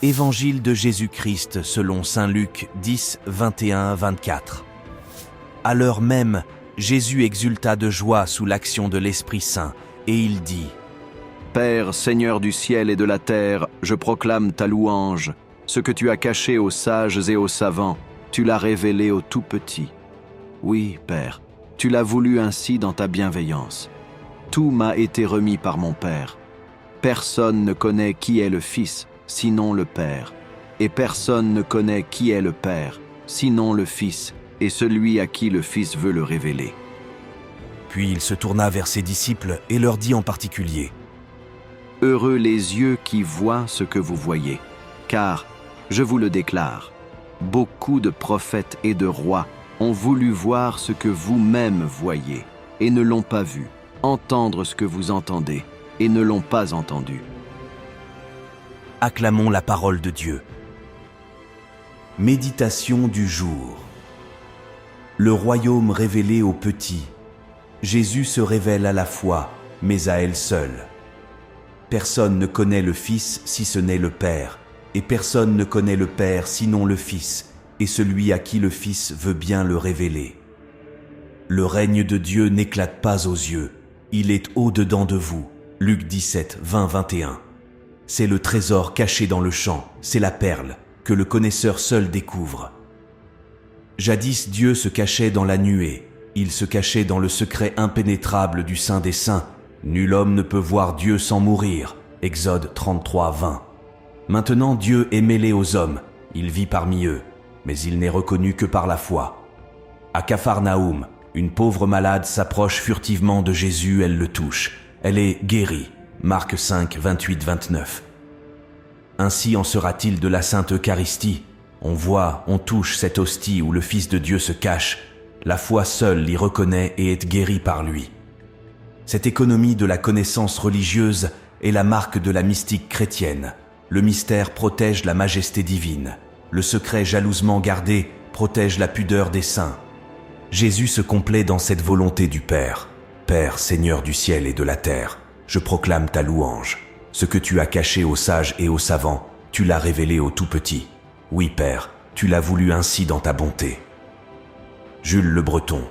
Évangile de Jésus-Christ selon saint Luc 10, 21-24. À l'heure même, Jésus exulta de joie sous l'action de l'Esprit Saint, et il dit : Père, Seigneur du ciel et de la terre, je proclame ta louange. Ce que tu as caché aux sages et aux savants, tu l'as révélé aux tout-petits. Oui, Père, tu l'as voulu ainsi dans ta bienveillance. Tout m'a été remis par mon Père. Personne ne connaît qui est le Fils, sinon le Père. Et personne ne connaît qui est le Père, sinon le Fils, et celui à qui le Fils veut le révéler. Puis il se tourna vers ses disciples et leur dit en particulier : Heureux les yeux qui voient ce que vous voyez, car, je vous le déclare, beaucoup de prophètes et de rois ont voulu voir ce que vous-même voyez, et ne l'ont pas vu, entendre ce que vous entendez, et ne l'ont pas entendu. Acclamons la parole de Dieu. Méditation du jour. Le royaume révélé aux petits. Jésus se révèle à la fois, mais à elle seule. Personne ne connaît le Fils si ce n'est le Père, et personne ne connaît le Père sinon le Fils, et celui à qui le Fils veut bien le révéler. Le règne de Dieu n'éclate pas aux yeux, il est au-dedans de vous. Luc 17, 20-21. C'est le trésor caché dans le champ, c'est la perle que le connaisseur seul découvre. Jadis Dieu se cachait dans la nuée, il se cachait dans le secret impénétrable du Saint des Saints. Nul homme ne peut voir Dieu sans mourir. Exode 33, 20. Maintenant Dieu est mêlé aux hommes, il vit parmi eux, mais il n'est reconnu que par la foi. À Capharnaüm, une pauvre malade s'approche furtivement de Jésus, elle le touche. Elle est guérie. Marc 5, 28-29. Ainsi en sera-t-il de la Sainte Eucharistie. On voit, on touche cette hostie où le Fils de Dieu se cache. La foi seule l'y reconnaît et est guérie par lui. Cette économie de la connaissance religieuse est la marque de la mystique chrétienne. Le mystère protège la majesté divine. Le secret jalousement gardé protège la pudeur des saints. Jésus se complaît dans cette volonté du Père. Père, Seigneur du ciel et de la terre, je proclame ta louange. Ce que tu as caché aux sages et aux savants, tu l'as révélé aux tout-petits. Oui, Père, tu l'as voulu ainsi dans ta bonté. Jules Le Breton.